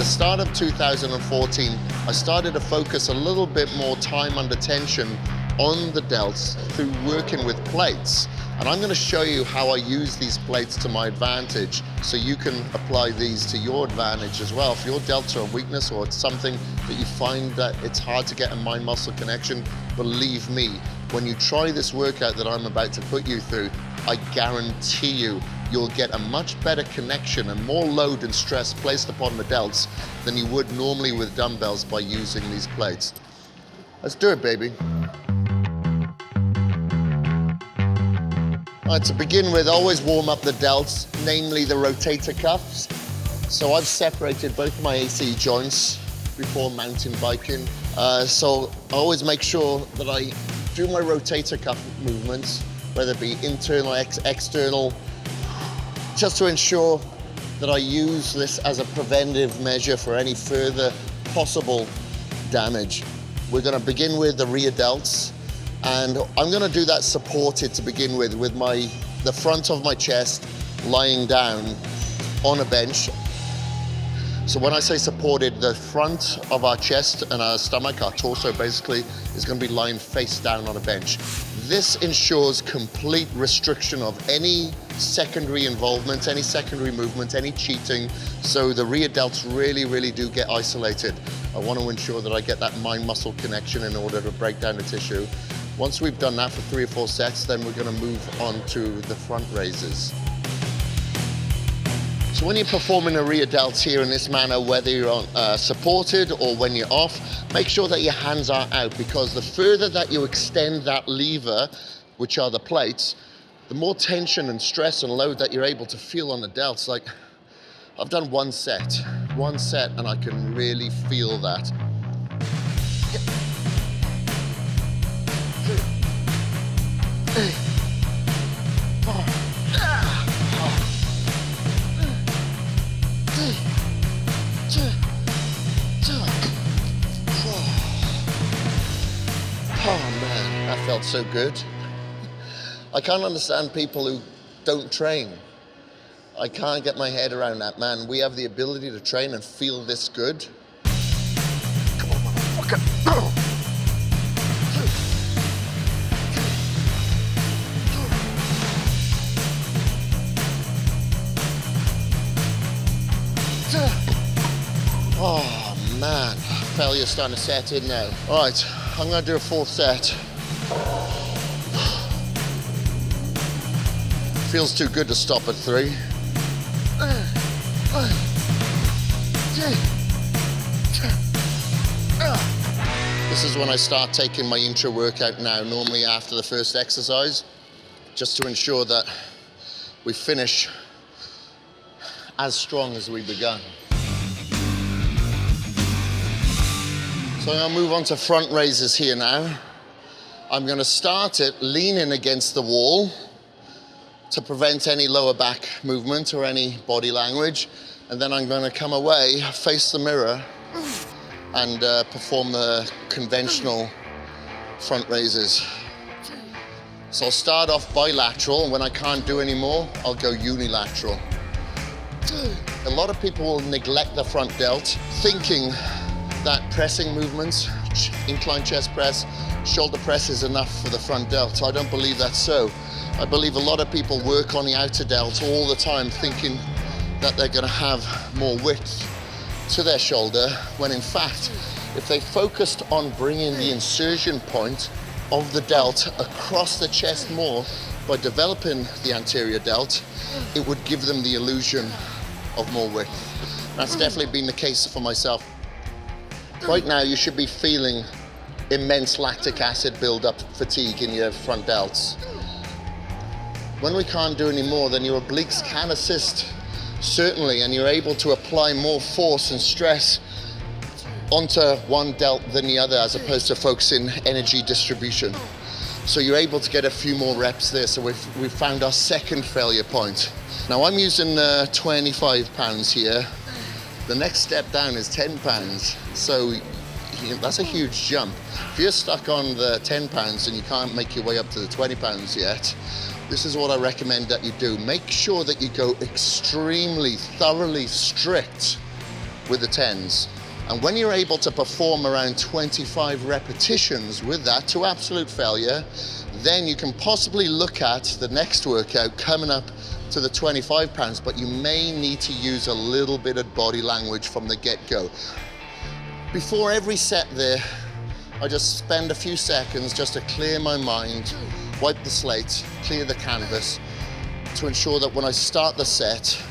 the start of 2014, I started to focus a little bit more time under tension on the delts through working with plates. And I'm going to show you how I use these plates to my advantage so you can apply these to your advantage as well. If your delts are a weakness or it's something that you find that it's hard to get a mind-muscle connection, believe me, when you try this workout that I'm about to put you through, I guarantee you'll get a much better connection and more load and stress placed upon the delts than you would normally with dumbbells by using these plates. Let's do it, baby. All right, to begin with, always warm up the delts, namely the rotator cuffs. So I've separated both my AC joints before mountain biking. So I always make sure that I do my rotator cuff movements, whether it be internal, external, just to ensure that I use this as a preventive measure for any further possible damage. We're gonna begin with the rear delts. And I'm gonna do that supported to begin with the front of my chest lying down on a bench. So when I say supported, the front of our chest and our stomach, our torso basically, is gonna be lying face down on a bench. This ensures complete restriction of any secondary involvement, any secondary movement, any cheating. So the rear delts really, really do get isolated. I want to ensure that I get that mind-muscle connection in order to break down the tissue. Once we've done that for 3 or 4 sets, then we're going to move on to the front raises. So when you're performing a rear delts here in this manner, whether you're on, supported or when you're off, make sure that your hands are out, because the further that you extend that lever, which are the plates, the more tension and stress and load that you're able to feel on the delts. Like, I've done one set, and I can really feel that. Oh man, that felt so good. I can't understand people who don't train. I can't get my head around that, man. We have the ability to train and feel this good. Come on, motherfucker. Oh man, failure's starting to set in now. All right, I'm gonna do a 4th set. Feels too good to stop at 3. This is when I start taking my intro workout now, normally after the first exercise, just to ensure that we finish as strong as we begun. So I'm gonna move on to front raises here now. I'm gonna start it leaning against the wall to prevent any lower back movement or any body language. And then I'm gonna come away, face the mirror, and perform the conventional front raises. So I'll start off bilateral, and when I can't do any more, I'll go unilateral. A lot of people will neglect the front delt, thinking that pressing movements, incline chest press, shoulder press is enough for the front delt. I don't believe that's so. I believe a lot of people work on the outer delt all the time thinking that they're gonna have more width to their shoulder, when in fact, if they focused on bringing the insertion point of the delt across the chest more by developing the anterior delt, it would give them the illusion of more width. That's definitely been the case for myself. Right now, you should be feeling immense lactic acid buildup fatigue in your front delts. When we can't do any more, then your obliques can assist, certainly, and you're able to apply more force and stress onto one delt than the other, as opposed to focusing energy distribution. So you're able to get a few more reps there. So we've found our second failure point. Now I'm using 25 pounds here. The next step down is 10 pounds. So that's a huge jump. If you're stuck on the 10 pounds and you can't make your way up to the 20 pounds yet, this is what I recommend that you do. Make sure that you go extremely, thoroughly strict with the 10s. And when you're able to perform around 25 repetitions with that to absolute failure, then you can possibly look at the next workout coming up to the 25 pounds, but you may need to use a little bit of body language from the get-go. Before every set there, I just spend a few seconds just to clear my mind, wipe the slate, clear the canvas, to ensure that when I start the set,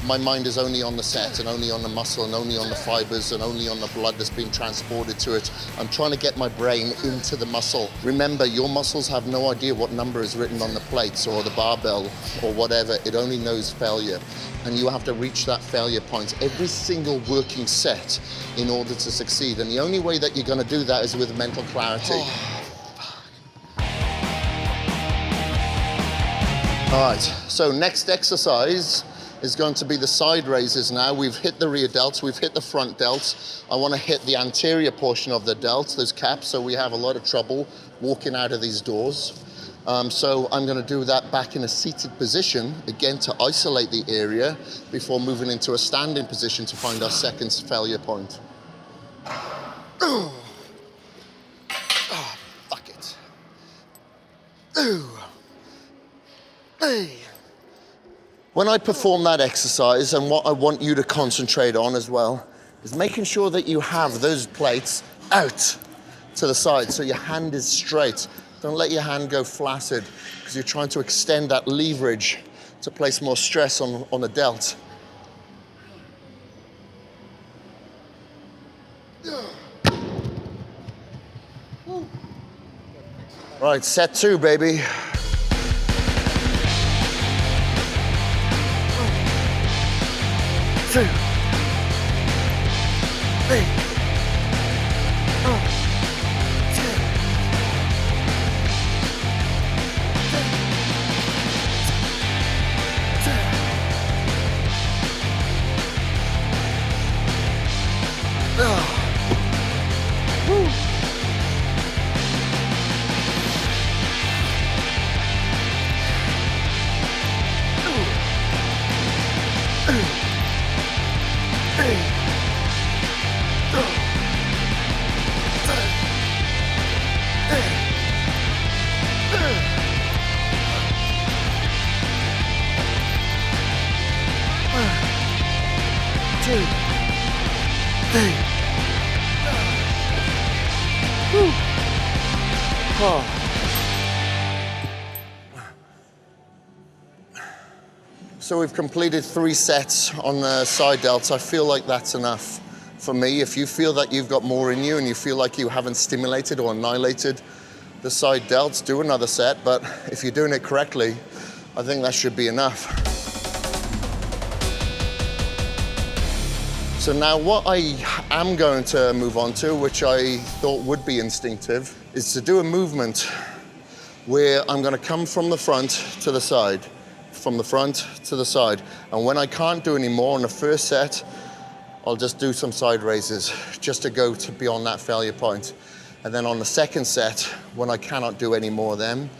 my mind is only on the set and only on the muscle and only on the fibers and only on the blood that's being transported to it. I'm trying to get my brain into the muscle. Remember, your muscles have no idea what number is written on the plates or the barbell or whatever. It only knows failure. And you have to reach that failure point every single working set in order to succeed. And the only way that you're going to do that is with mental clarity. All right, so next exercise is going to be the side raises now. We've hit the rear delts, we've hit the front delts. I want to hit the anterior portion of the delts, those caps, so we have a lot of trouble walking out of these doors. So I'm going to do that back in a seated position, again to isolate the area before moving into a standing position to find our second failure point. Oh, fuck it. Hey. When I perform that exercise, and what I want you to concentrate on as well, is making sure that you have those plates out to the side so your hand is straight. Don't let your hand go flaccid because you're trying to extend that leverage to place more stress on the delt. Right, set 2, baby. Two, three, So we've completed 3 sets on the side delts. I feel like that's enough for me. If you feel that you've got more in you and you feel like you haven't stimulated or annihilated the side delts, do another set. But if you're doing it correctly, I think that should be enough. So now what I am going to move on to, which I thought would be instinctive, is to do a movement where I'm going to come from the front to the side, from the front to the side. And when I can't do any more on the first set, I'll just do some side raises just to go to beyond that failure point. And then on the second set, when I cannot do any more of them,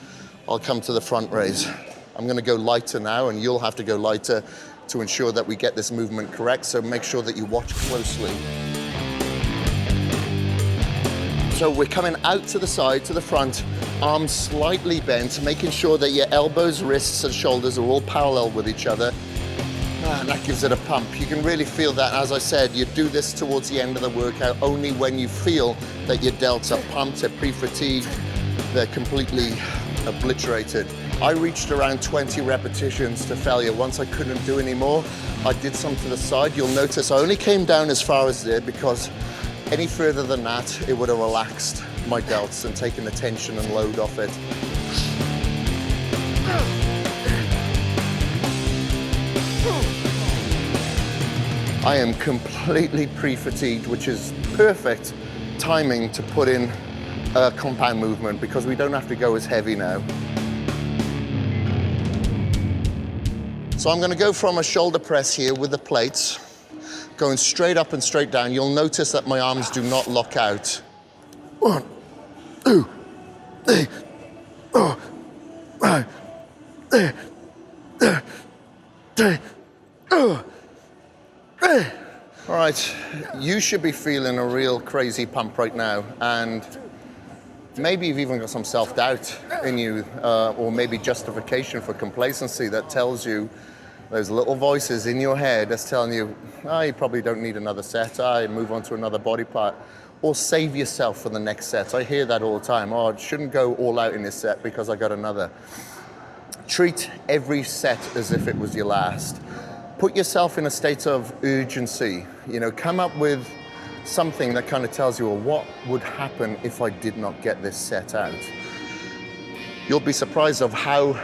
I'll come to the front raise. I'm going to go lighter now, and you'll have to go lighter to ensure that we get this movement correct. So make sure that you watch closely. So we're coming out to the side, to the front, arms slightly bent, making sure that your elbows, wrists, and shoulders are all parallel with each other. And that gives it a pump. You can really feel that. As I said, you do this towards the end of the workout only when you feel that your delts are pumped, they're pre-fatigued, they're completely obliterated. I reached around 20 repetitions to failure. Once I couldn't do any more, I did some to the side. You'll notice I only came down as far as there because any further than that, it would have relaxed my delts and taken the tension and load off it. I am completely pre-fatigued, which is perfect timing to put in a compound movement because we don't have to go as heavy now. So I'm going to go from a shoulder press here with the plates, going straight up and straight down. You'll notice that my arms do not lock out. 1, 2, 3, 4, 5, 6, 7, 8, 9, All right, you should be feeling a real crazy pump right now, and maybe you've even got some self-doubt in you, or maybe justification for complacency that tells you those little voices in your head that's telling you, oh, you probably don't need another set, move on to another body part, or save yourself for the next set. I hear that all the time. Oh, I shouldn't go all out in this set because I got another. Treat every set as if it was your last. Put yourself in a state of urgency. You know, come up with something that kind of tells you, well, what would happen if I did not get this set out? You'll be surprised of how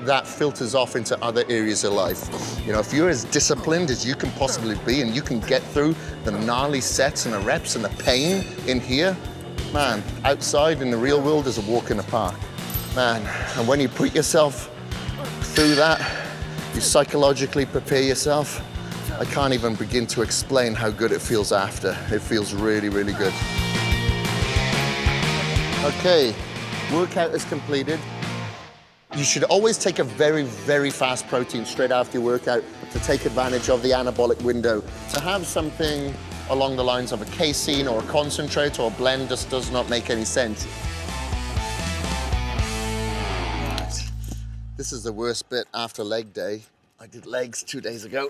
that filters off into other areas of life. You know, if you're as disciplined as you can possibly be and you can get through the gnarly sets and the reps and the pain in here, man, outside in the real world is a walk in the park. Man, and when you put yourself through that, you psychologically prepare yourself. I can't even begin to explain how good it feels after. It feels really, really good. Okay, workout is completed. You should always take a very, very fast protein straight after your workout to take advantage of the anabolic window. To have something along the lines of a casein or a concentrate or a blend just does not make any sense. This is the worst bit after leg day. I did legs 2 days ago.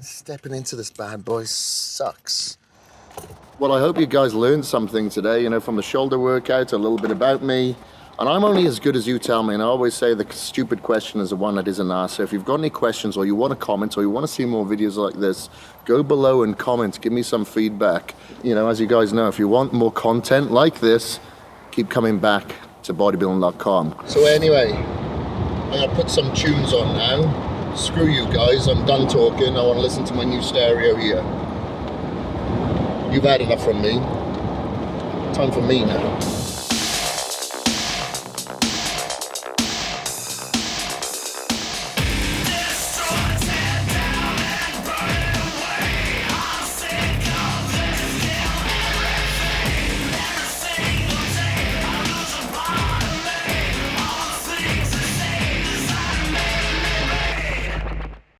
Stepping into this bad boy sucks. Well, I hope you guys learned something today, you know, from the shoulder workout, a little bit about me. And I'm only as good as you tell me, and I always say the stupid question is the one that isn't asked. So if you've got any questions or you want to comment or you want to see more videos like this, go below and comment, give me some feedback. You know, as you guys know, if you want more content like this, keep coming back to Bodybuilding.com. So anyway, I'm gonna put some tunes on now. Screw you guys, I'm done talking. I want to listen to my new stereo here. You've had enough from me. Time for me now.